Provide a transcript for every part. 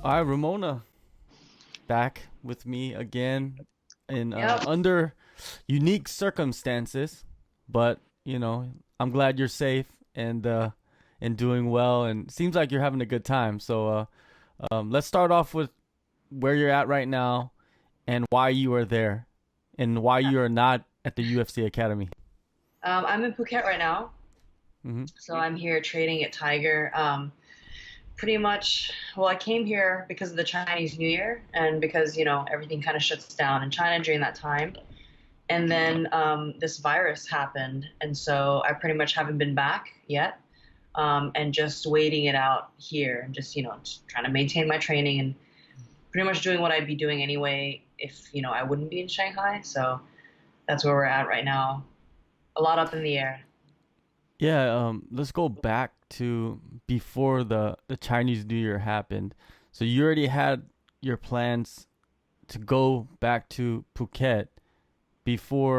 All right, Ramona, back with me again in Yep. under unique circumstances, but I'm glad you're safe and doing well, and seems like you're having a good time. So let's start off with where you're at right now and why you are there, and why you are not at the UFC Academy. I'm in Phuket right now, Hmm. so I'm here trading at Tiger. Pretty much, well, I came here because of the Chinese New Year and because, everything kind of shuts down in China during that time. And then this virus happened, and so I pretty much haven't been back yet, and just waiting it out here and just trying to maintain my training and pretty much doing what I'd be doing anyway if, I wouldn't be in Shanghai. So that's where we're at right now. A lot up in the air. Yeah, let's go back to before the Chinese New Year happened. So you already had your plans to go back to Phuket before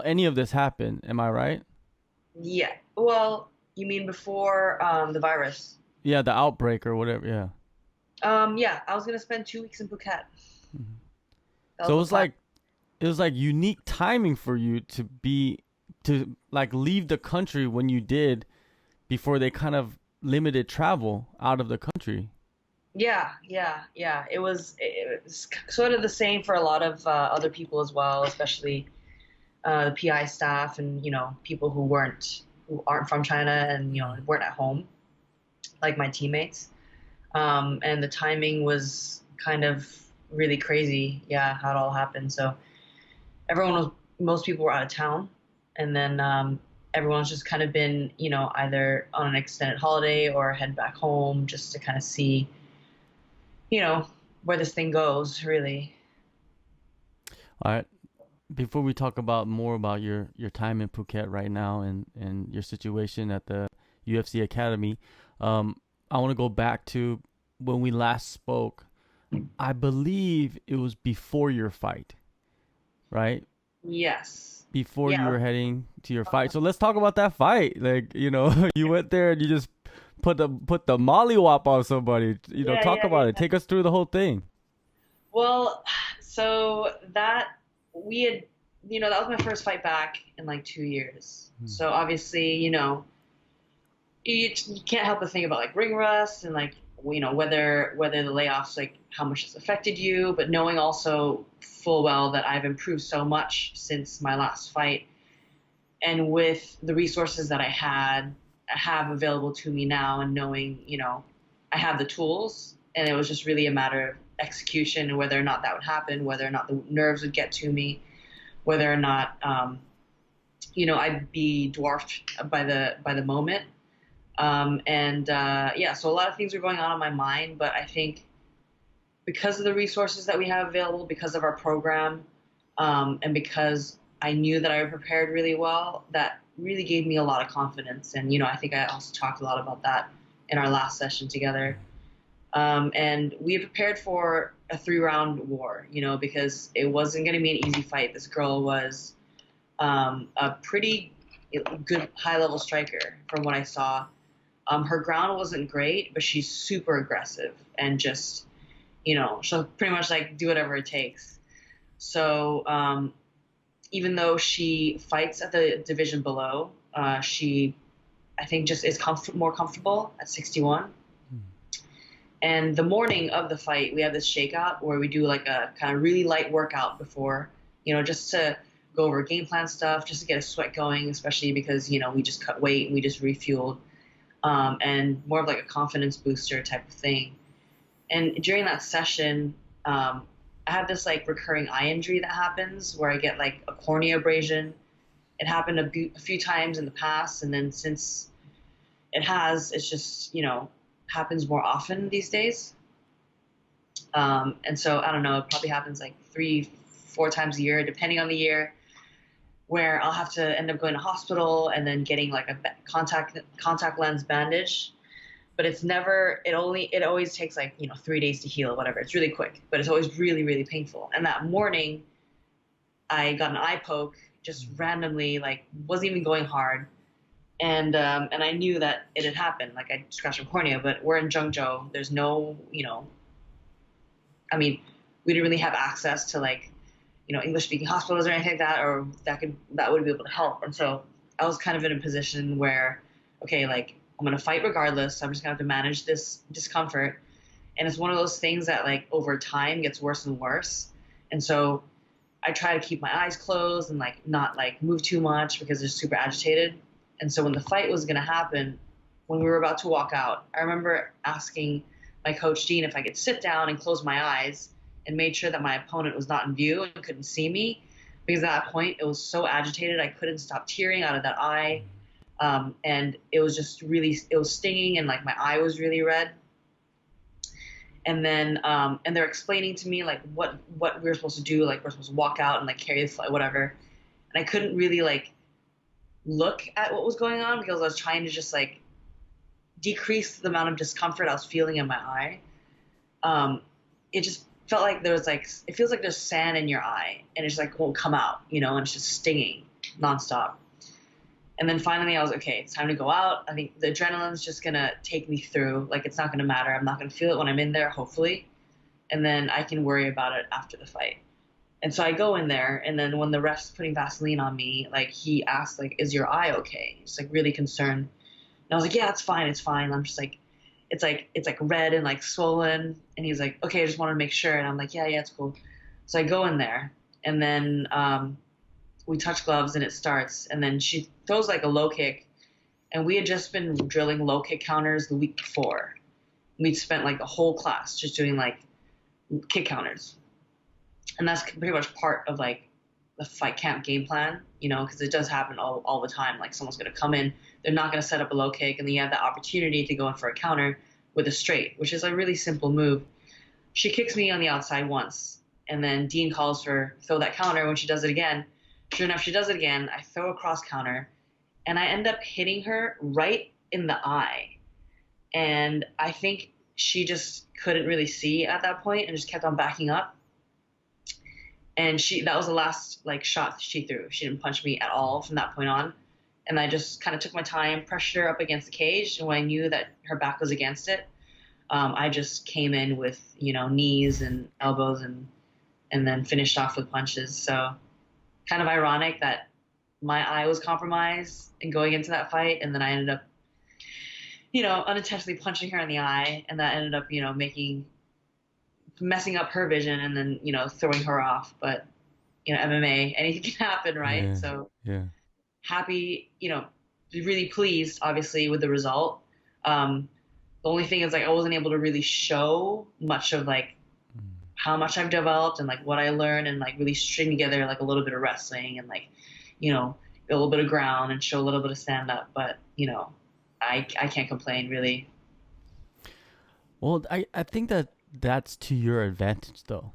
any of this happened. Am I right? Yeah. Well, you mean before the virus? Yeah, the outbreak or whatever. Yeah. Yeah, I was gonna spend 2 weeks in Phuket. Mhm. That was So the plan. it was like unique timing for you to like leave the country when you did before they kind of limited travel out of the country. Yeah, yeah, yeah. It was sort of the same for a lot of other people as well, especially the PI staff and people who aren't from China and weren't at home, like my teammates. And the timing was kind of really crazy. Yeah, how it all happened. So everyone was most people were out of town, and then everyone's just kind of been either on an extended holiday or head back home just to kind of see you know where this thing goes really. All right. Before we talk about more about your time in Phuket right now and your situation at the UFC Academy, um, I want to go back to when we last spoke. I believe it was before your fight, right? Yes. Before you Yeah. were heading to your fight. So let's talk about that fight. Like, you went there and you just put the mollywop on somebody. Yeah, Talk yeah, about it. yeah. Take us through the whole thing. Well, so that we had that was my first fight back in like 2 years, Hmm. so obviously you can't help but think about like ring rust and like whether the layoffs, like how much it's affected you, but knowing also full well that I've improved so much since my last fight, and with the resources that I have available to me now, and knowing I have the tools, and it was just really a matter of execution and whether or not that would happen, whether or not the nerves would get to me, whether or not I'd be dwarfed by the moment. And Yeah, so a lot of things were going on in my mind, but I think because of the resources that we have available, because of our program, and because I knew that I prepared really well, that really gave me a lot of confidence. And I think I also talked a lot about that in our last session together. And we prepared for a 3 round war, because it wasn't going to be an easy fight. This girl was a pretty good high level striker from what I saw. Her ground wasn't great, but she's super aggressive and just, she'll pretty much like do whatever it takes. So even though she fights at the division below, she, I think, just is more comfortable at 61. And the morning of the fight, we have this shakeout where we do like a kind of really light workout before, just to go over game plan stuff, just to get a sweat going, especially because, we just cut weight and we just refueled, and more of like a confidence booster type of thing. And during that session, I have this like recurring eye injury that happens where I get like a cornea abrasion. It happened a few times in the past, and then since it's just happens more often these days. And so I don't know, it probably happens like 4 times a year, depending on the year, where I'll have to end up going to hospital and then getting like a contact lens bandage. But it's never, it always takes like 3 days to heal, whatever. It's really quick, but it's always really, really painful. And that morning, I got an eye poke just randomly, like wasn't even going hard, and I knew that it had happened. Like I scratched my cornea, but we're in Zhengzhou. There's no I mean, we didn't really have access to like, English speaking hospitals or anything like that, or that would be able to help. And so I was kind of in a position where, okay, like I'm going to fight regardless. So I'm just going to have to manage this discomfort. And it's one of those things that like over time gets worse and worse. And so I try to keep my eyes closed and like not like move too much because they're super agitated. And so when the fight was going to happen, when we were about to walk out, I remember asking my coach Dean if I could sit down and close my eyes and made sure that my opponent was not in view and couldn't see me, because at that point it was so agitated I couldn't stop tearing out of that eye, and it was just really, it was stinging and like my eye was really red. And then and they're explaining to me like what we were supposed to do, like we're supposed to walk out and like carry the flight, whatever. And I couldn't really like look at what was going on because I was trying to just like decrease the amount of discomfort I was feeling in my eye. It just felt like there was like, it feels like there's sand in your eye and it just like won't come out, and it's just stinging nonstop. And then finally I was okay, it's time to go out. I think the adrenaline's just gonna take me through. Like it's not gonna matter. I'm not gonna feel it when I'm in there, hopefully. And then I can worry about it after the fight. And so I go in there, and then when the ref's putting Vaseline on me, like he asked, like, is your eye okay? He's like really concerned. And I was like, yeah, it's fine, it's fine. I'm just like, it's like red and like swollen. And he's like, okay, I just wanted to make sure. And I'm like, yeah, it's cool. So I go in there, and then we touch gloves and it starts. And then she throws like a low kick. And we had just been drilling low kick counters the week before. We'd spent like the whole class just doing like kick counters. And that's pretty much part of like the fight camp game plan, because it does happen all the time. Like someone's going to come in, they're not going to set up a low kick, and then you have the opportunity to go in for a counter with a straight, which is a really simple move. She kicks me on the outside once, and then Dean calls for throw that counter. When she does it again, sure enough, she does it again. I throw a cross counter, and I end up hitting her right in the eye. And I think she just couldn't really see at that point and just kept on backing up. And that was the last like shot she threw. She didn't punch me at all from that point on. And I just kind of took my time, pressured her up against the cage. And when I knew that her back was against it, I just came in with, knees and elbows and then finished off with punches. So kind of ironic that my eye was compromised in going into that fight. And then I ended up, unintentionally punching her in the eye. And that ended up, messing up her vision and then, throwing her off. But, MMA, anything can happen, right? Yeah, So yeah. happy, really pleased, obviously, with the result. The only thing is, like, I wasn't able to really show much of, like, how much I've developed and, like, what I learned and, like, really string together, like, a little bit of wrestling and, like, a little bit of ground and show a little bit of stand-up. But, I can't complain, really. Well, I think that's to your advantage, though.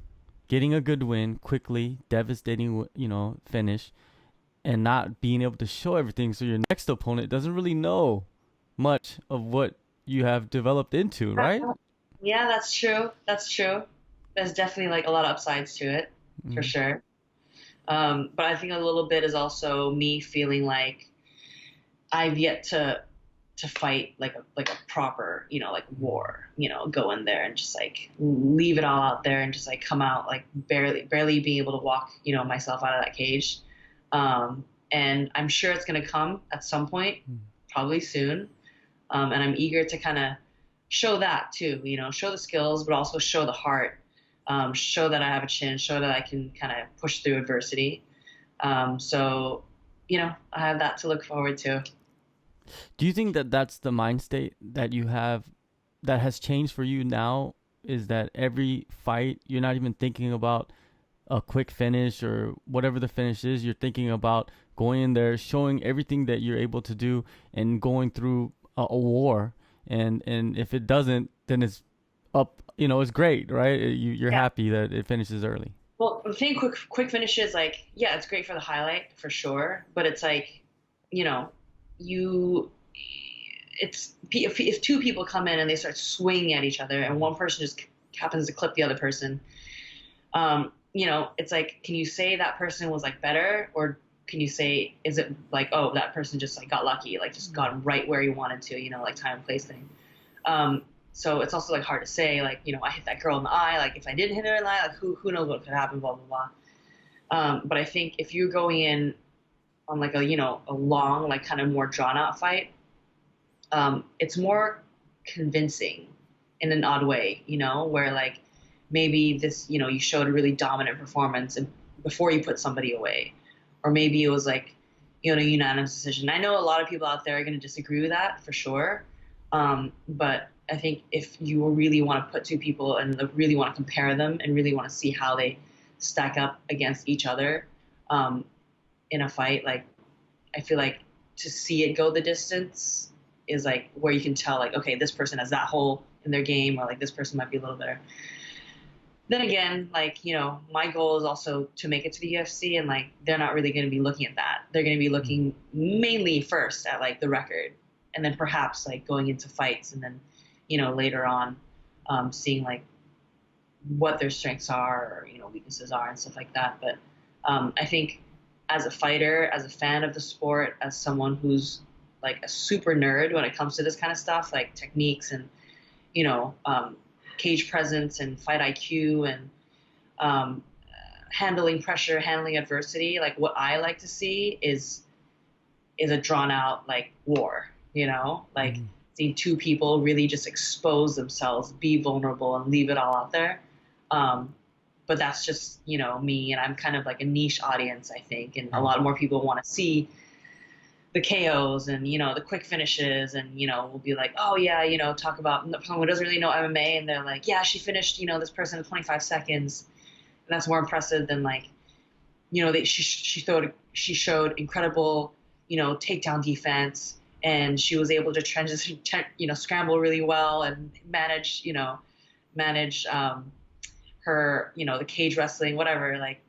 Getting a good win quickly, devastating, finish, and not being able to show everything, so your next opponent doesn't really know much of what you have developed into, right? Yeah, that's true. That's true. There's definitely like a lot of upsides to it, for sure. But I think a little bit is also me feeling like I've yet to fight like a proper, like war, go in there and just like leave it all out there and just like come out like barely being able to walk, myself out of that cage. And I'm sure it's going to come at some point, probably soon. And I'm eager to kind of show that too, show the skills, but also show the heart, show that I have a chin, show that I can kind of push through adversity. So, I have that to look forward to. Do you think that that's the mind state that you have that has changed for you now? Is that every fight, you're not even thinking about a quick finish or whatever the finish is. You're thinking about going in there, showing everything that you're able to do and going through a war. And if it doesn't, then it's up, it's great, right? You're happy that it finishes early. Well, the thing, quick finishes, like, yeah, it's great for the highlight for sure. But it's like, if two people come in and they start swinging at each other and one person just happens to clip the other person, it's like, can you say that person was like better, or can you say, is it like, oh, that person just like got lucky, like just got right where he wanted to, like time and place thing. So it's also like hard to say, like, I hit that girl in the eye. Like if I didn't hit her in the eye, like who knows what could happen, blah, blah, blah. But I think if you're going in on like a long, like kind of more drawn out fight, it's more convincing in an odd way, where like maybe this, you showed a really dominant performance and before you put somebody away, or maybe it was like, a unanimous decision. I know a lot of people out there are going to disagree with that for sure. But I think if you really want to put two people and really want to compare them and really want to see how they stack up against each other, in a fight, like I feel like to see it go the distance is like where you can tell like, okay, this person has that hole in their game, or like this person might be a little better. Then again, like, my goal is also to make it to the UFC, and like they're not really going to be looking at that. They're going to be looking mainly first at like the record, and then perhaps like going into fights, and then, later on, seeing like what their strengths are, or, weaknesses are and stuff like that. But I think as a fighter, as a fan of the sport, as someone who's like a super nerd when it comes to this kind of stuff, like techniques and, cage presence and fight IQ and handling pressure, handling adversity, like what I like to see is a drawn out like war, like seeing two people really just expose themselves, be vulnerable, and leave it all out there. But that's just, me, and I'm kind of like a niche audience, I think, and a lot more people want to see the KOs and, the quick finishes, and, we'll be like, oh yeah, talk about someone who doesn't really know MMA, and they're like, yeah, she finished, this person in 25 seconds. And that's more impressive than like, she showed incredible, takedown defense, and she was able to transition, scramble really well and manage her, the cage wrestling, whatever. Like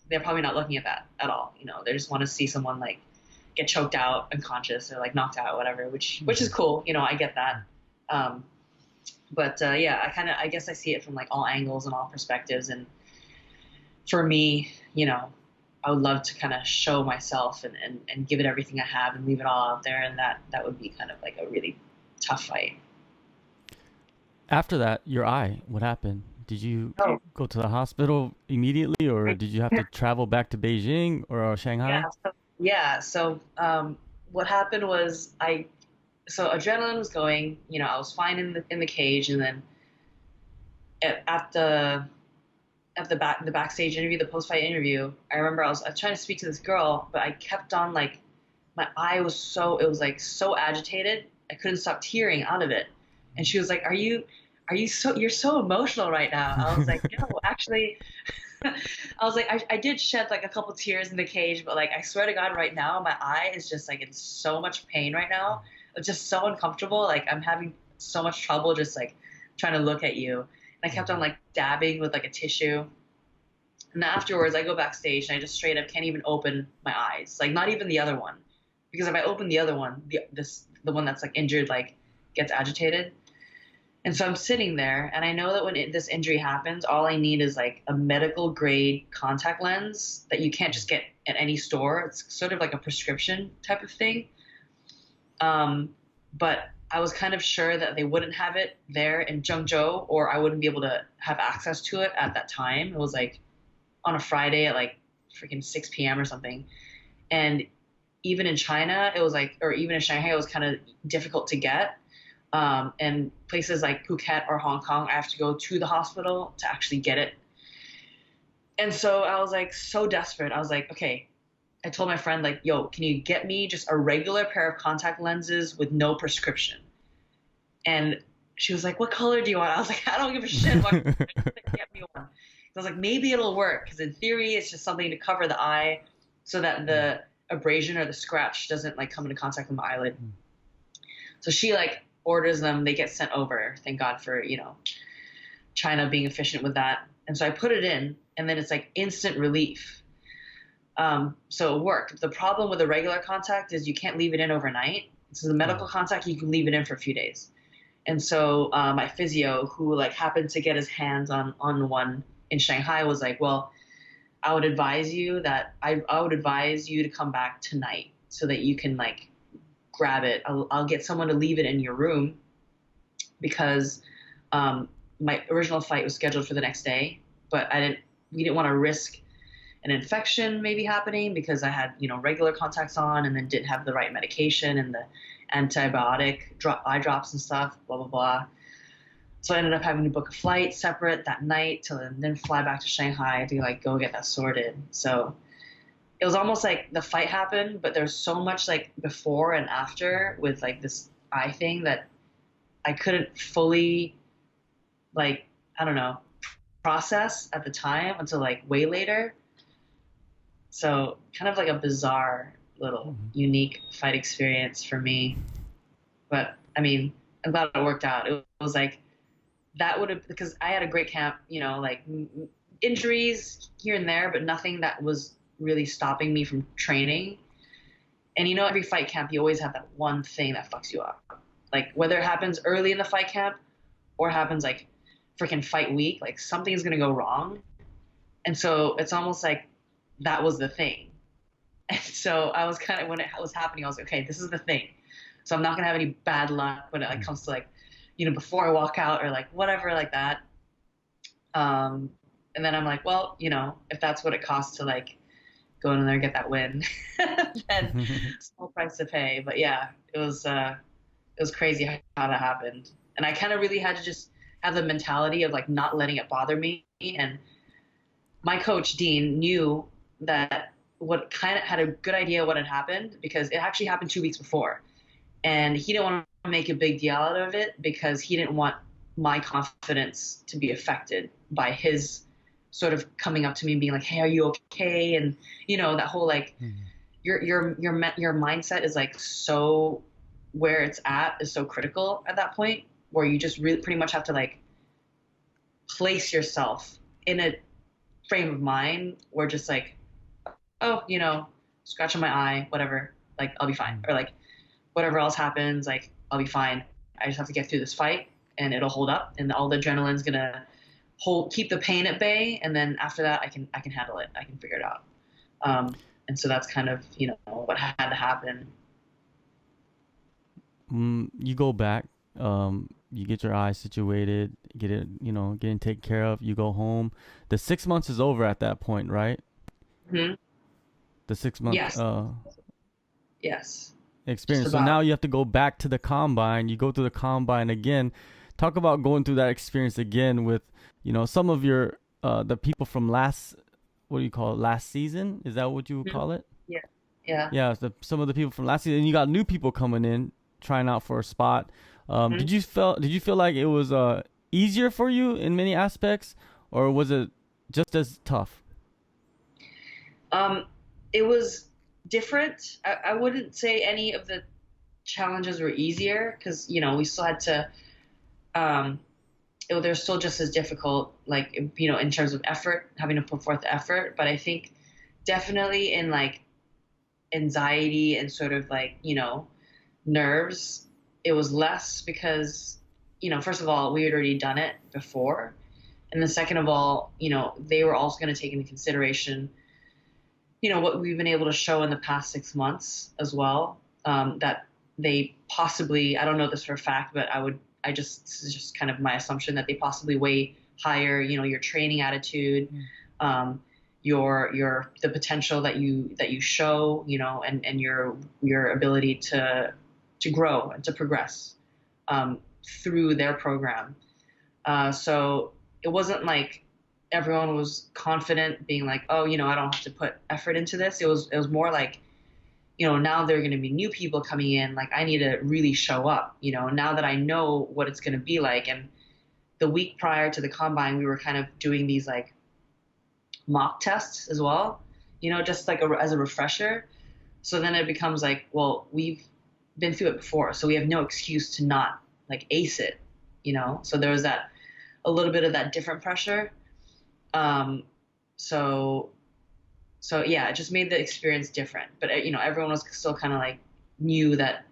they're probably not looking at that at all. They just want to see someone like get choked out, unconscious, or like knocked out, whatever, which is cool. I get that. But yeah, I guess I see it from like all angles and all perspectives. And for me, I would love to kind of show myself and give it everything I have and leave it all out there. And that would be kind of like a really tough fight. After that, your eye, what happened? Did you Oh, go to the hospital immediately, or did you have to travel back to Beijing or yeah. Shanghai? So what happened was so adrenaline was going, I was fine in the cage. And then at the backstage interview, the post-fight interview, I remember I was trying to speak to this girl, but I kept on like, my eye was it was like so agitated. I couldn't stop tearing out of it. And she was like, you're so emotional right now. I was like, no, actually, I was like, I did shed like a couple tears in the cage, but like, I swear to God, right now, my eye is just like in so much pain right now. It's just so uncomfortable. Like I'm having so much trouble just like trying to look at you. And I kept on like dabbing with like a tissue. And afterwards I go backstage and I just straight up can't even open my eyes. Like not even the other one. Because if I open the other one, the one that's like injured, like gets agitated. And so I'm sitting there, and I know that when this injury happens, all I need is like a medical grade contact lens that you can't just get at any store. It's sort of like a prescription type of thing. But I was kind of sure that they wouldn't have it there in Zhengzhou, or I wouldn't be able to have access to it at that time. It was like on a Friday at like freaking 6 p.m. or something. And even in China, it was like, or even in Shanghai, it was kind of difficult to get. And places like Phuket or Hong Kong, I have to go to the hospital to actually get it. And so I was like so desperate. I was like, okay, I told my friend like, yo, can you get me just a regular pair of contact lenses with no prescription? And she was like, what color do you want? I was like, I don't give a shit. What color. Get me one. I was like, maybe it'll work. Because in theory, it's just something to cover the eye so that the abrasion or the scratch doesn't like come into contact with my eyelid. So she like orders them, they get sent over. Thank God for, China being efficient with that. And so I put it in, and then it's like instant relief. So it worked. The problem with a regular contact is you can't leave it in overnight. So the medical contact, you can leave it in for a few days. And so my physio, who like happened to get his hands on one in Shanghai, was like, well, I would advise you to come back tonight so that you can like grab it. I'll get someone to leave it in your room, because My original fight was scheduled for the next day, but we didn't want to risk an infection maybe happening because I had, regular contacts on and then didn't have the right medication and the eye drops and stuff, blah, blah, blah. So I ended up having to book a flight separate that night to then fly back to Shanghai to like go get that sorted. So it was almost like the fight happened, but there's so much like before and after with like this eye thing that I couldn't fully like, I don't know, process at the time until like way later. So kind of like a bizarre little unique fight experience for me. But I mean, I'm glad it worked out. It was like that would have, because I had a great camp, like injuries here and there, but nothing that was really stopping me from training. And every fight camp, you always have that one thing that fucks you up. Like whether it happens early in the fight camp or happens like freaking fight week, like something's going to go wrong. And so it's almost like that was the thing. And so I was kind of, when it was happening, I was like, okay, this is the thing. So I'm not going to have any bad luck when it like comes to like, before I walk out or like whatever like that. And then I'm like, well, if that's what it costs to like go in there and get that win, then small price to pay. But yeah, it was crazy how that happened. And I kind of really had to just have the mentality of like not letting it bother me. And my coach, Dean, knew that what kind of had a good idea what had happened because it actually happened 2 weeks before. And he didn't want to make a big deal out of it because he didn't want my confidence to be affected by his sort of coming up to me and being like, hey, are you okay? And, that whole like your mindset is like so where it's at is so critical at that point where you just really pretty much have to like place yourself in a frame of mind where just like, oh, scratch on my eye, whatever, like I'll be fine. Or like whatever else happens, like I'll be fine. I just have to get through this fight and it'll hold up and all the adrenaline's gonna keep the pain at bay. And then after that, I can handle it. I can figure it out. And so that's kind of, what had to happen. You go back, you get your eyes situated, get it, getting taken care of. You go home. The 6 months is over at that point, right? Mm-hmm. The 6 months. Yes. Yes. Experience. So now you have to go back to the combine. You go through the combine again. Talk about going through that experience again with, some of your the people from last season? Is that what you would call it? Yeah. Yeah. Yeah. Some of the people from last season. And you got new people coming in, trying out for a spot. Did you feel like it was easier for you in many aspects, or was it just as tough? It was different. I wouldn't say any of the challenges were easier because, we still had to, they're still just as difficult, like, in terms of effort, having to put forth the effort. But I think definitely in like anxiety and sort of like, nerves, it was less because, first of all, we had already done it before. And then second of all, they were also going to take into consideration what we've been able to show in the past 6 months as well, that they possibly, I don't know this for a fact, but this is just kind of my assumption that they possibly weigh higher, your training attitude, the potential that you show, and your ability to grow and to progress, through their program. So it wasn't like everyone was confident being like, oh, I don't have to put effort into this. It was more like, now there are going to be new people coming in. Like I need to really show up, now that I know what it's going to be like. And the week prior to the combine, we were kind of doing these like mock tests as well, just like as a refresher. So then it becomes like, well, we've been through it before, so we have no excuse to not like ace it, so there was a little bit of that different pressure. So yeah, it just made the experience different. But everyone was still kind of like knew that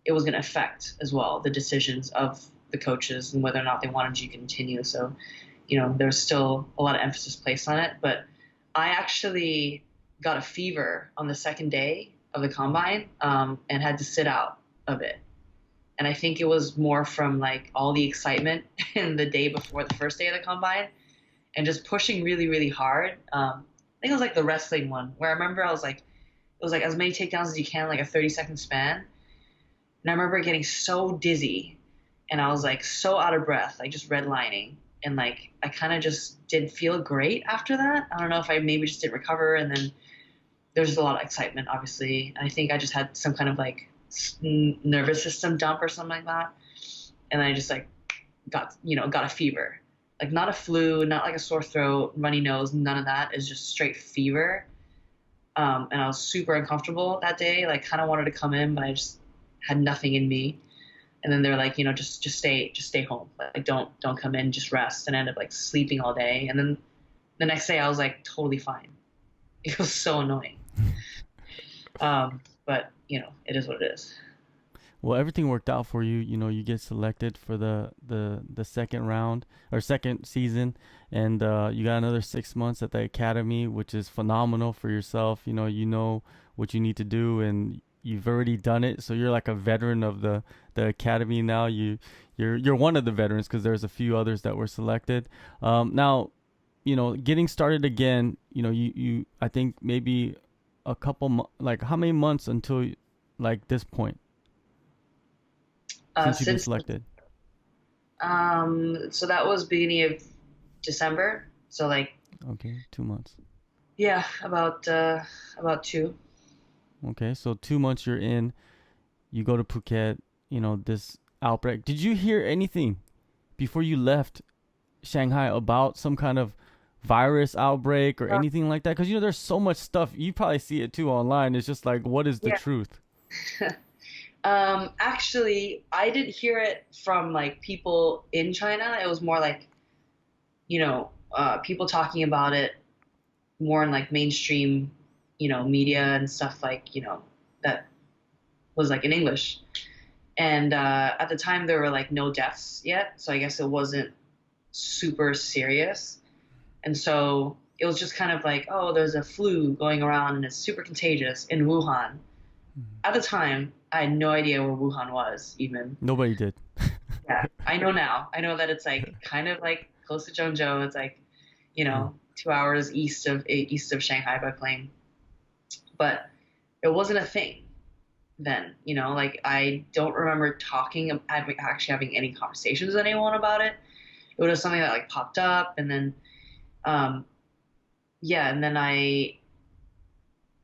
it was going to affect as well the decisions of the coaches and whether or not they wanted you to continue. So, there's still a lot of emphasis placed on it. But I actually got a fever on the second day of the combine, and had to sit out of it. And I think it was more from like all the excitement in the day before the first day of the combine and just pushing really, really hard. I think it was like the wrestling one where I remember I was like, it was like as many takedowns as you can, like a 30-second span. And I remember getting so dizzy and I was like so out of breath, like just redlining. And like I kind of just didn't feel great after that. I don't know if I maybe just didn't recover. And then there's just a lot of excitement, obviously. And I think I just had some kind of like nervous system dump or something like that. And I just like got a fever. Like not a flu, not like a sore throat, runny nose, none of that. Is just straight fever. And I was super uncomfortable that day. Like kind of wanted to come in, but I just had nothing in me. And then they're like, just stay home. Like don't come in, just rest. And I ended up like sleeping all day. And then the next day I was like totally fine. It was so annoying. But it is what it is. Well, everything worked out for you. You get selected for the second round or second season, and you got another 6 months at the academy, which is phenomenal for yourself. You know what you need to do, and you've already done it. So you're like a veteran of the academy now. You're one of the veterans because there's a few others that were selected. Now, getting started again. You I think maybe a couple like how many months until like this point since you've been Since selected? so that was beginning of December. So like Okay, 2 months. yeah, about two. Okay, so 2 months you're in. You go to Phuket. This outbreak. Did you hear anything before you left Shanghai about some kind of virus outbreak or anything like that? Because there's so much stuff. You probably see it too online. It's just like, what is the Yeah. truth? Actually, I didn't hear it from like people in China. It was more like, people talking about it more in like mainstream, media and stuff like, that was like in English. And at the time, there were like no deaths yet. So I guess it wasn't super serious. And so it was just kind of like, oh, there's a flu going around and it's super contagious in Wuhan. At the time, I had no idea where Wuhan was even. Nobody did. Yeah, I know now. I know that it's like kind of like close to Zhengzhou. It's like, Yeah. 2 hours east of Shanghai by plane. But it wasn't a thing then. Like I don't remember actually having any conversations with anyone about it. It was something that like popped up, and then um, yeah, and then I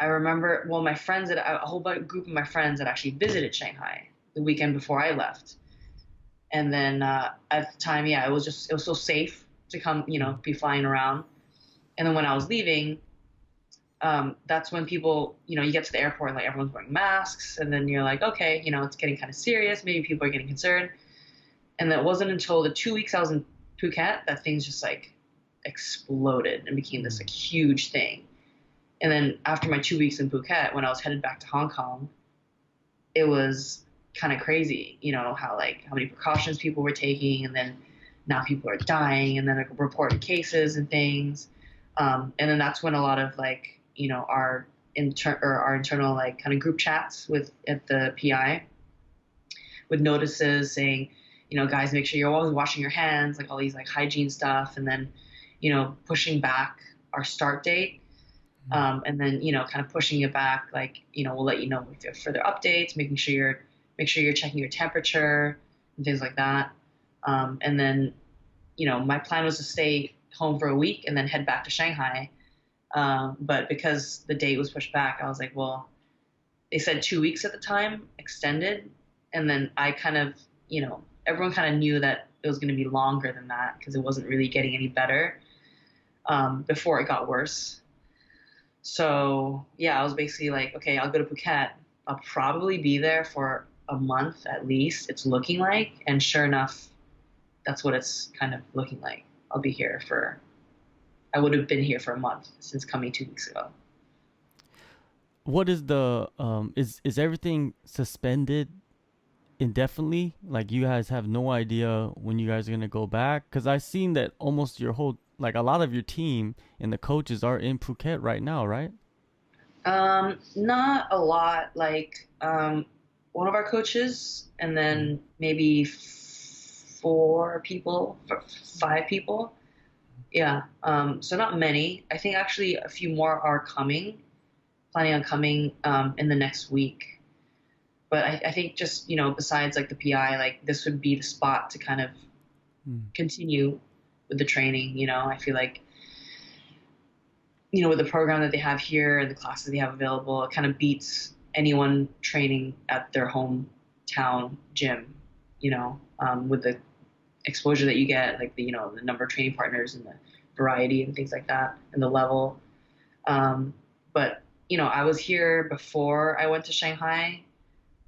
remember, well, my friends a whole group of my friends had actually visited Shanghai the weekend before I left. And then at the time, yeah, it was so safe to come, be flying around. And then when I was leaving, that's when people, you get to the airport and like everyone's wearing masks. And then you're like, okay, it's getting kind of serious. Maybe people are getting concerned. And that wasn't until the 2 weeks I was in Phuket that things just like exploded and became this like huge thing. And then after my 2 weeks in Phuket, when I was headed back to Hong Kong, it was kind of crazy, how many precautions people were taking, and then now people are dying, and then like reported cases and things. And then that's when a lot of like, our internal like kind of group chats at the PI with notices saying, guys, make sure you're always washing your hands, like all these like hygiene stuff, and then, pushing back our start date. And then, kind of pushing it back, like, we'll let you know if there are further updates, make sure you're checking your temperature and things like that. And then, my plan was to stay home for a week and then head back to Shanghai. But because the date was pushed back, I was like, well, they said 2 weeks at the time, extended. And then I kind of, everyone kind of knew that it was going to be longer than that because it wasn't really getting any better before it got worse. So yeah, I was basically like, okay, I'll go to Phuket. I'll probably be there for a month at least. It's looking like, and sure enough, that's what it's kind of looking like. I'll be here I would have been here for a month since coming 2 weeks ago. What is the is everything suspended indefinitely? Like you guys have no idea when you guys are gonna go back? Because I've seen that almost your whole like a lot of your team and the coaches are in Phuket right now, right? Not a lot. Like, one of our coaches, and then maybe 4 people, 5 people. Yeah. So not many. I think actually a few more are coming, planning on coming in the next week. But I think just, besides like the PI, like this would be the spot to kind of Mm. continue with the training. I feel like, with the program that they have here and the classes they have available, it kind of beats anyone training at their hometown gym, with the exposure that you get, like the number of training partners and the variety and things like that, and the level. But I was here before I went to Shanghai,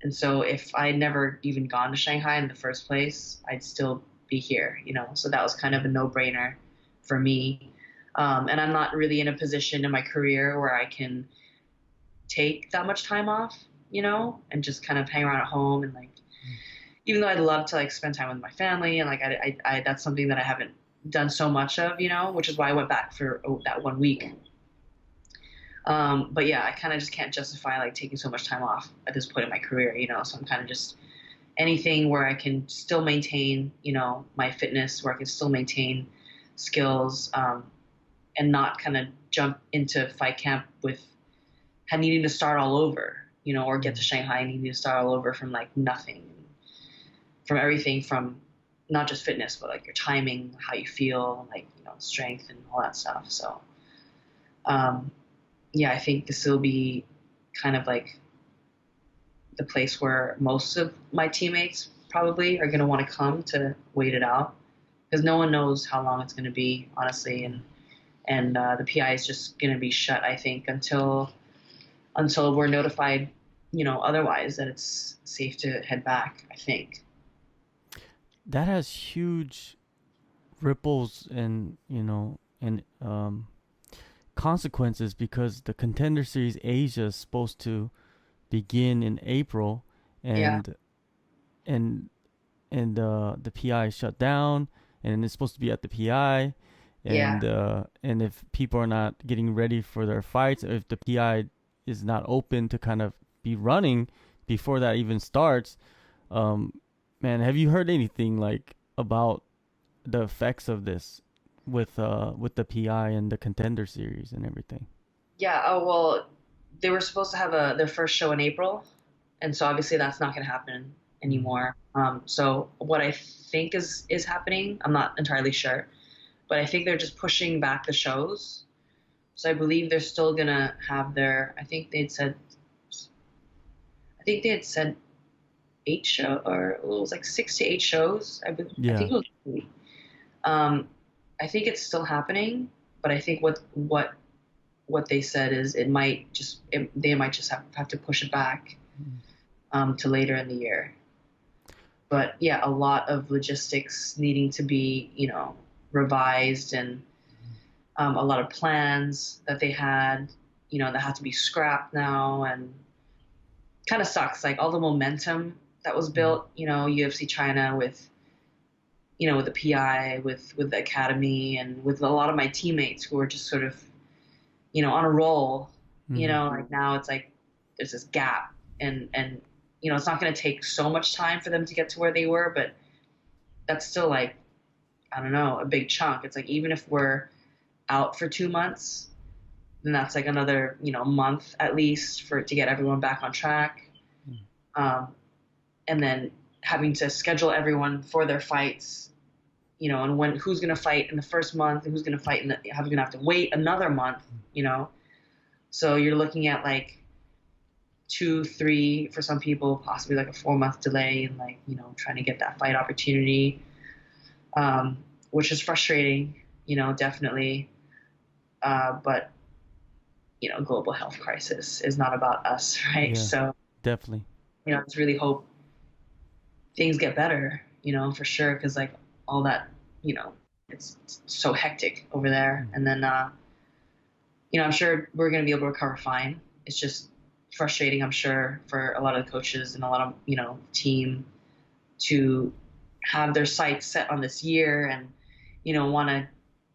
and so if I had never even gone to Shanghai in the first place, I'd still be here. So that was kind of a no-brainer for me. And I'm not really in a position in my career where I can take that much time off, and just kind of hang around at home and like, even though I'd love to like spend time with my family and like I that's something that I haven't done so much of, which is why I went back for that 1 week. But yeah, I kind of just can't justify like taking so much time off at this point in my career, so I'm kind of just anything where I can still maintain, my fitness, where I can still maintain skills, and not kind of jump into fight camp with needing to start all over, or get to Shanghai needing to start all over from like nothing, from everything from not just fitness, but like your timing, how you feel, like, strength and all that stuff. So, yeah, I think this will be kind of like the place where most of my teammates probably are going to want to come to wait it out, because no one knows how long it's going to be, honestly. And the PI is just going to be shut, I think, until we're notified, otherwise, that it's safe to head back, I think. That has huge ripples and consequences, because the Contender Series Asia is supposed to begin in April, Yeah. and and the PI shut down, and it's supposed to be at the PI, Yeah. and if people are not getting ready for their fights, if the PI is not open to kind of be running before that even starts, um, man, have you heard anything like about the effects of this with the PI and the Contender Series and everything? Yeah. Oh, well, they were supposed to have their first show in April, and so obviously that's not going to happen Mm. anymore. So what I think is happening, I'm not entirely sure, but I think they're just pushing back the shows. So I believe they're still gonna have their. I think they had said 8 show, or it was like 6 to 8 shows. I Yeah. think it was. Um, I think it's still happening, but I think what they said is they might just have to push it back Mm. to later in the year. But yeah, a lot of logistics needing to be, revised, and a lot of plans that they had, that have to be scrapped now, and kind of sucks. Like all the momentum that was Mm. built, UFC China with, with the PI, with the academy, and with a lot of my teammates who were just sort of, on a roll, Mm. like now it's like there's this gap, and it's not going to take so much time for them to get to where they were, but that's still like, I don't know, a big chunk. It's like even if we're out for 2 months, then that's like another, month at least to get everyone back on track. Mm. Um, and then having to schedule everyone for their fights, and who's going to fight in the first month, and who's going to fight how going to have to wait another month, you know. So you're looking at like 2, 3 for some people, possibly like a 4 month delay, and like, trying to get that fight opportunity, which is frustrating, definitely. But global health crisis is not about us, right? Yeah, So, definitely. let's really hope things get better, for sure, because like all that, it's so hectic over there. Mm. And then, I'm sure we're going to be able to recover fine. It's just frustrating, I'm sure, for a lot of the coaches and a lot of, team to have their sights set on this year, and, want to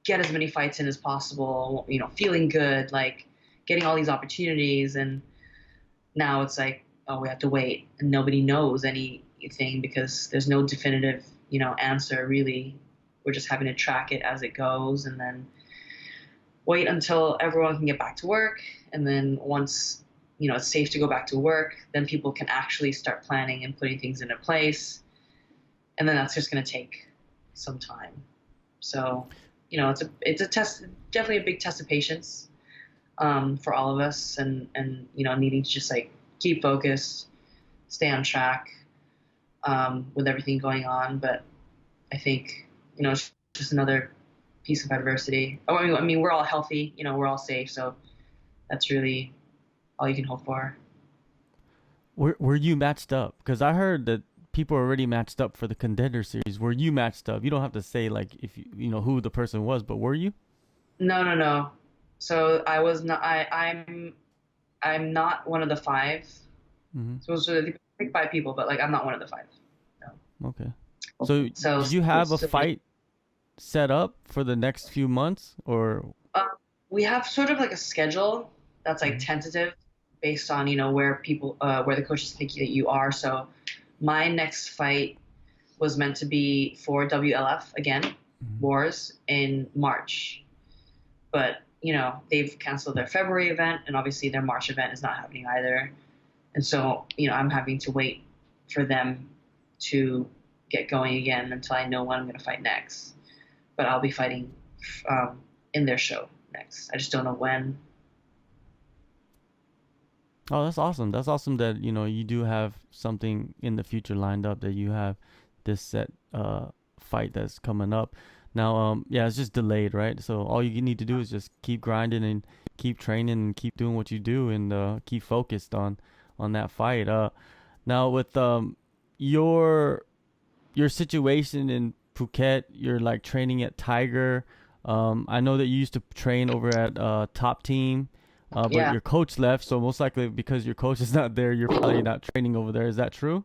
get as many fights in as possible, feeling good, like getting all these opportunities. And now it's like, oh, we have to wait, and nobody knows anything because there's no definitive, answer really. We're just having to track it as it goes, and then wait until everyone can get back to work, and then once it's safe to go back to work, then people can actually start planning and putting things into place, and then that's just going to take some time. So, it's a test, definitely a big test of patience for all of us, and needing to just like keep focused, stay on track with everything going on. But I think it's just another piece of adversity. Oh, I mean, we're all healthy, we're all safe, so that's really all you can hope for. Were you matched up? Because I heard that people are already matched up for the contender series. Were you matched up? You don't have to say like if you know who the person was, but were you? No, no, no. So I was not. I'm not one of the five. Hmm. So I think five people, but like I'm not one of the five. No. Okay. So So, did you have a so fight set up for the next few months, or? uh, we have sort of like a schedule that's like Mhm. tentative based on where the coaches think that you are. So my next fight was meant to be for WLF again, Mhm. Wars in March, but they've canceled their February event, and obviously their March event is not happening either. And so I'm having to wait for them to get going again until I know when I'm going to fight next. But I'll be fighting um, in their show next. I just don't know when. Oh, that's awesome. That's awesome that you do have something in the future lined up, that you have this set fight that's coming up. Now, yeah, it's just delayed, right? So all you need to do is just keep grinding and keep training and keep doing what you do, and keep focused on that fight. Now with your your situation in Phuket, you're like training at Tiger. I know that you used to train over at Top Team, but Yeah. your coach left, so most likely because your coach is not there, you're probably not training over there. Is that true?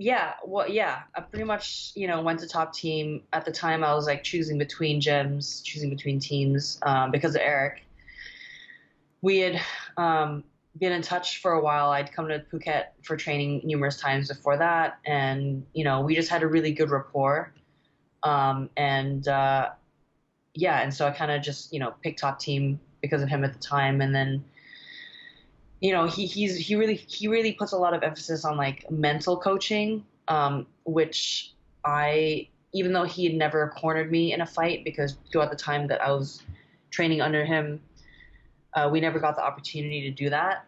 Yeah. Well, yeah. I pretty much, went to top team. At the time, I was like choosing between gyms, choosing between teams because of Eric. We had been in touch for a while. I'd come to Phuket for training numerous times before that, and we just had a really good rapport. And Yeah, and so I kind of just picked top team because of him at the time, and then he really puts a lot of emphasis on like mental coaching, which I even though he had never cornered me in a fight because throughout the time that I was training under him, we never got the opportunity to do that.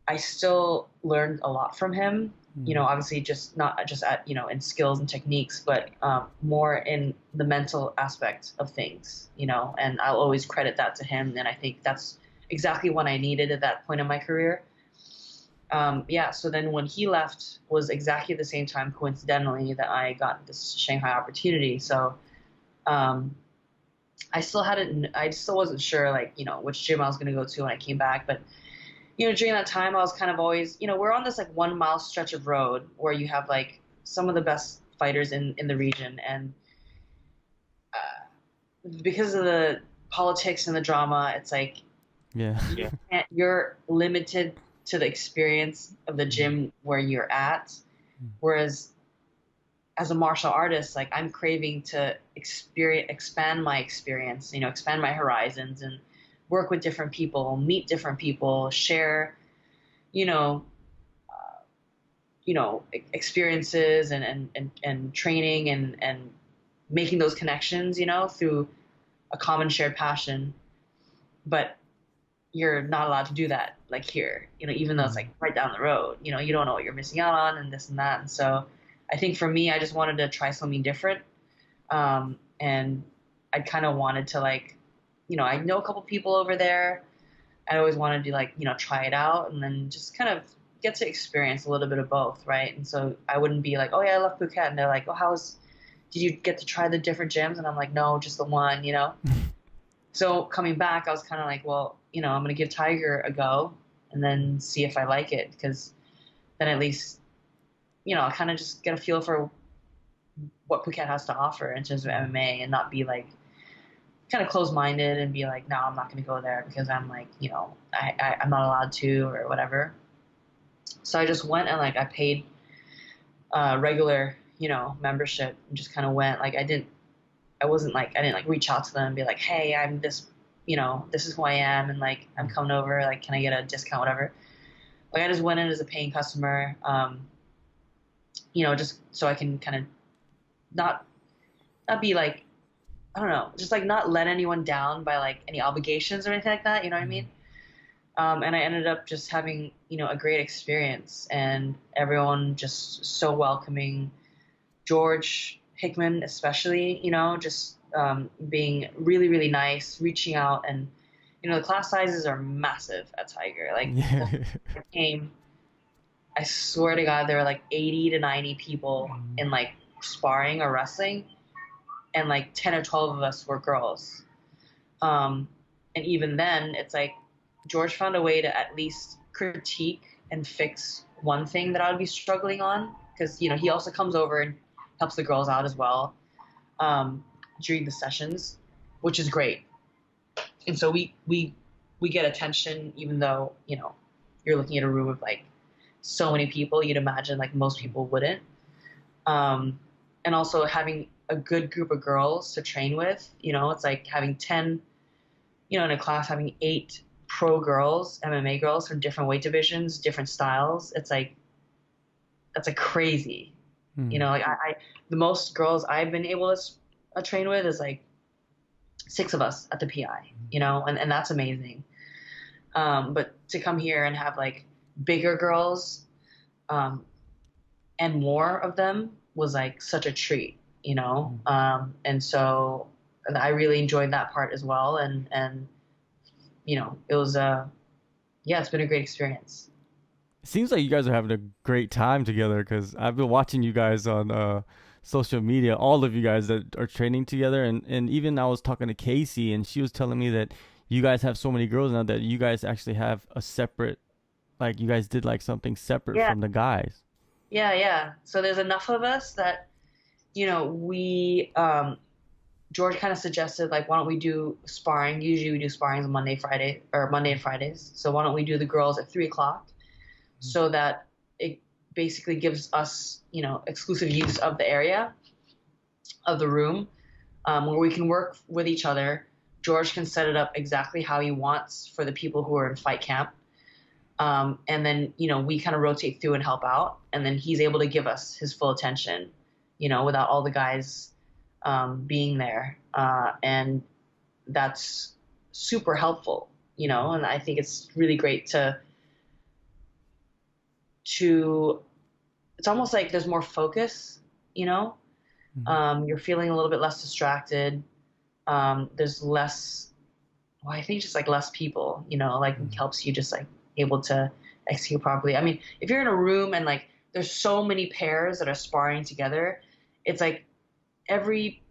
I still learned a lot from him. Mm-hmm. Obviously, just not just at in skills and techniques, but more in the mental aspect of things. And I'll always credit that to him. And I think that's exactly what I needed at that point in my career. Yeah. So then when he left was exactly the same time, coincidentally, that I got this Shanghai opportunity. So um, I still wasn't sure like which gym I was going to go to when I came back, but during that time, I was kind of always, we're on this like 1 mile stretch of road where you have like some of the best fighters in the region. And because of the politics and the drama, it's like Yeah. you're limited to the experience of the Mhm. gym where you're at. Whereas as a martial artist, like I'm craving to expand my experience, expand my horizons and work with different people, meet different people, share, you know, experiences and training and making those connections, through a common shared passion. But you're not allowed to do that like here, even though it's like Mhm. right down the road, you don't know what you're missing out on and this and that. And so I think for me, I just wanted to try something different. And I kind of wanted to like, I know a couple people over there. I always wanted to like, try it out and then just kind of get to experience a little bit of both, right? And so I wouldn't be like, oh yeah, I love Phuket, and they're like, oh, did you get to try the different gyms? And I'm like, no, just the one. So coming back, I was kind of like, well, I'm gonna give Tiger a go and then see if I like it, because then at least, I'll kind of just get a feel for what Phuket has to offer in terms of MMA and not be like kind of closed-minded and be like, no, I'm not going to go there because I'm like, I'm not allowed to or whatever. So I just went and like I paid regular, membership and just kind of went. Like I didn't like reach out to them and be like, hey, I'm this, this is who I am and like I'm coming over. Like, can I get a discount, whatever? Like I just went in as a paying customer, just so I can kind of not be like, I don't know, just like not let anyone down by like any obligations or anything like that. You know what I mean? And I ended up just having, a great experience and everyone just so welcoming. George Hickman, especially, just being really, really nice, reaching out. And, the class sizes are massive at Tiger. Like, Yeah. I came, I swear to God, there were like 80 to 90 people in like sparring or wrestling, and like 10 or 12 of us were girls. And even then, it's like George found a way to at least critique and fix one thing that I would be struggling on. Because, he also comes over and helps the girls out as well during the sessions, which is great. And so we get attention, even though, you're looking at a room of like so many people, you'd imagine like most people wouldn't. And also having a good group of girls to train with, it's like having 10, in a class, having 8 pro girls, MMA girls from different weight divisions, different styles. It's like, that's like crazy. Like the most girls I've been able to train with is like 6 of us at the PI, and that's amazing. But to come here and have like bigger girls, and more of them was like such a treat, and so I really enjoyed that part as well. And, it was it's been a great experience. It seems like you guys are having a great time together because I've been watching you guys on social media, all of you guys that are training together. And even I was talking to Casey and she was telling me that you guys have so many girls now that you guys actually have a separate, like you guys did like something separate Yeah. from the guys. Yeah. So there's enough of us that, we, George kind of suggested, like, why don't we do sparring? Usually we do sparrings on Monday and Fridays. So why don't we do the girls at 3:00 so that it basically gives us, exclusive use of the area of the room, where we can work with each other. George can set it up exactly how he wants for the people who are in fight camp. And then, we kind of rotate through and help out. And then he's able to give us his full attention, without all the guys being there. And that's super helpful, and I think it's really great to it's almost like there's more focus, you're feeling a little bit less distracted. There's less, I think just like less people, like it helps you just like able to execute properly. I mean, if you're in a room and like there's so many pairs that are sparring together, it's like every,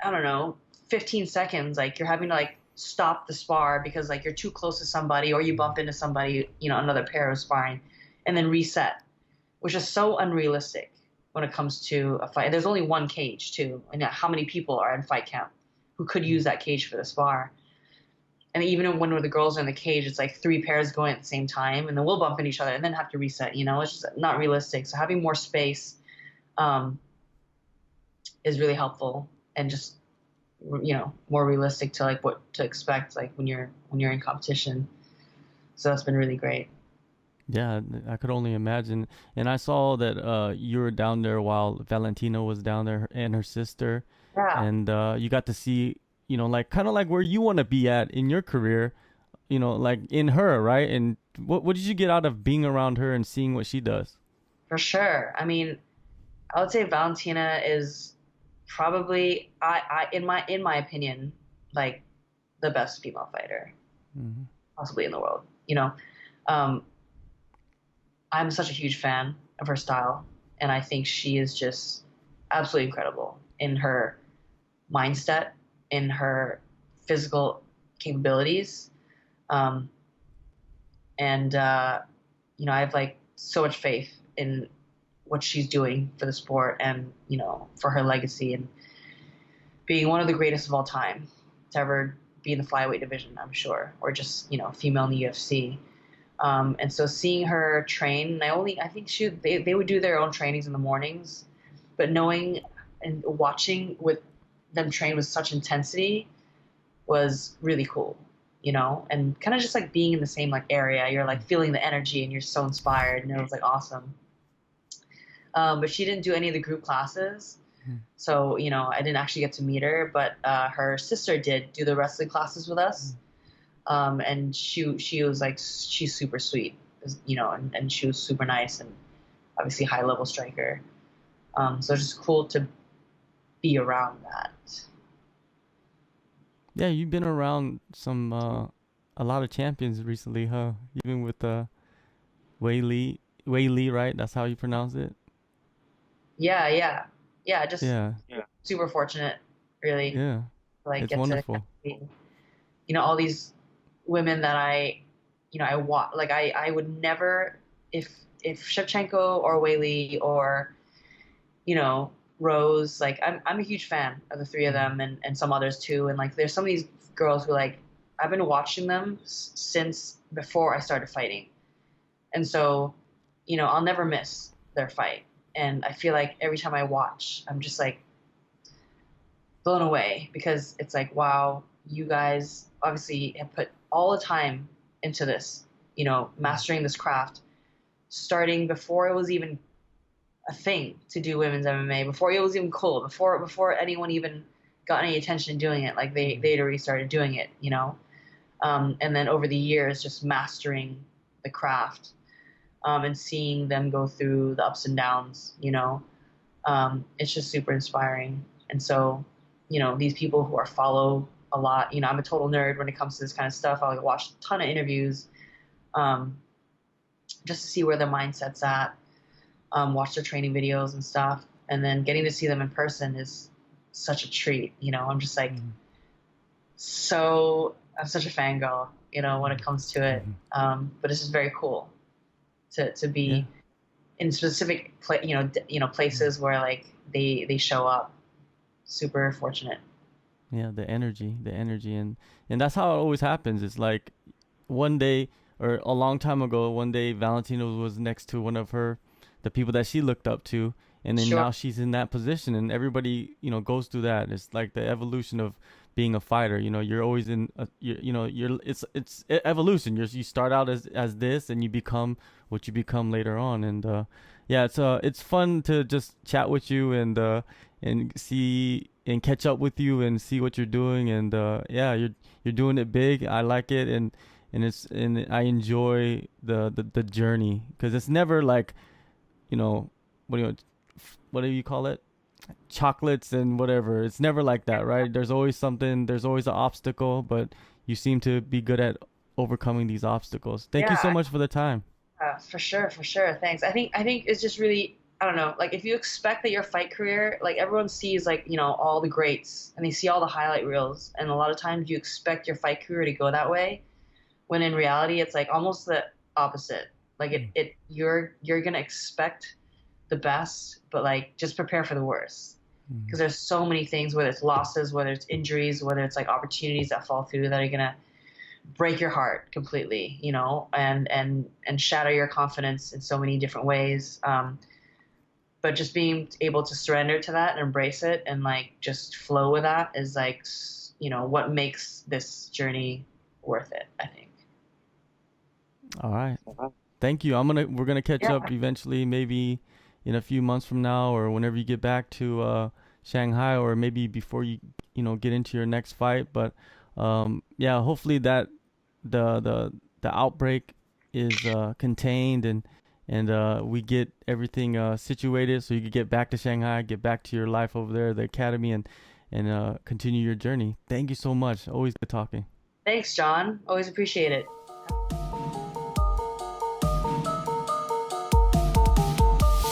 I don't know, 15 seconds, like you're having to like stop the spar because like you're too close to somebody or you bump into somebody, another pair of sparring, and then reset, which is so unrealistic when it comes to a fight. There's only one cage too. And how many people are in fight camp who could use that cage for the spar? And even when the girls are in the cage, it's like 3 pairs going at the same time, and then we'll bump into each other and then have to reset. It's just not realistic. So having more space is really helpful, and just more realistic to like what to expect like when you're in competition. So that's been really great. Yeah, I could only imagine. And I saw that you were down there while Valentina was down there and her sister, Yeah. and you got to see, like kind of like where you want to be at in your career, like in her, right? And what did you get out of being around her and seeing what she does? For sure. I mean, I would say Valentina is probably I in my opinion, like the best female fighter Hmm. possibly in the world. Um, I'm such a huge fan of her style, and I think she is just absolutely incredible in her mindset, in her physical capabilities, um, and I have like so much faith in what she's doing for the sport and for her legacy and being one of the greatest of all time. to ever be in the flyweight division, I'm sure, or just, female in the UFC. And so seeing her train, I think they would do their own trainings in the mornings, but knowing and watching with them train with such intensity was really cool, and kind of just like being in the same like area, you're like feeling the energy and you're so inspired, and it was like awesome. But she didn't do any of the group classes. So, I didn't actually get to meet her, but her sister did do the wrestling classes with us. And she was like, she's super sweet, and she was super nice and obviously high level striker. So it's just cool to be around that. Yeah, you've been around a lot of champions recently, huh? Even with Wei Li, right? That's how you pronounce it. Yeah, yeah, yeah. Just Yeah, super fortunate, really, yeah. to, like It's get to wonderful. meet, all these women that I want. Like I would never, if Shevchenko or Whaley or Rose, like I'm a huge fan of the three of them, and some others too. And like there's some of these girls who like I've been watching them since before I started fighting, and so I'll never miss their fight. And I feel like every time I watch, I'm just like blown away, because it's like, wow, you guys obviously have put all the time into this, mastering this craft, starting before it was even a thing to do women's MMA, before it was even cool, before anyone even got any attention doing it. Like they'd already started doing it, and then over the years, just mastering the craft, and seeing them go through the ups and downs, it's just super inspiring. And so, these people who are followed a lot, I'm a total nerd when it comes to this kind of stuff. I like watch a ton of interviews, just to see where their mindset's at, watch their training videos and stuff. And then getting to see them in person is such a treat. I'm just like, I'm such a fangirl, when it comes to it. But it's just very cool to Yeah. be in specific, places where like they show up. Super fortunate. Yeah, the energy, and that's how it always happens. It's like one day or a long time ago, one day Valentino was next to one of the people that she looked up to, and then Sure. now she's in that position, and everybody goes through that. It's like the evolution of being a fighter. You're always in you're it's evolution. You start out as this, and you become what you become later on. And yeah, it's fun to just chat with you and see and catch up with you and see what you're doing. And yeah, you're doing it big. I like it. And I enjoy the journey, because it's never like, what do you what do you call it, chocolates and whatever. It's never like that, right? There's always something, there's always an obstacle, but you seem to be good at overcoming these obstacles. Thank you so Yeah, much for the time. for sure, for sure. Thanks. I think it's just really, I don't know, like if you expect that your fight career, like everyone sees like, all the greats and they see all the highlight reels, and a lot of times you expect your fight career to go that way, when in reality it's like almost the opposite. Like you're gonna expect the best, but like just prepare for the worst, because there's so many things, whether it's losses, whether it's injuries, whether it's like opportunities that fall through that are gonna break your heart completely, and shatter your confidence in so many different ways. But just being able to surrender to that and embrace it and like just flow with that is like, what makes this journey worth it, I think. All right. Thank you. We're gonna catch Yeah, up eventually, maybe in a few months from now, or whenever you get back to Shanghai, or maybe before you get into your next fight. But yeah, hopefully that the outbreak is contained, and we get everything situated so you can get back to Shanghai, get back to your life over there, the academy, and continue your journey. Thank you so much. Always good talking. thanks, John. Always appreciate it.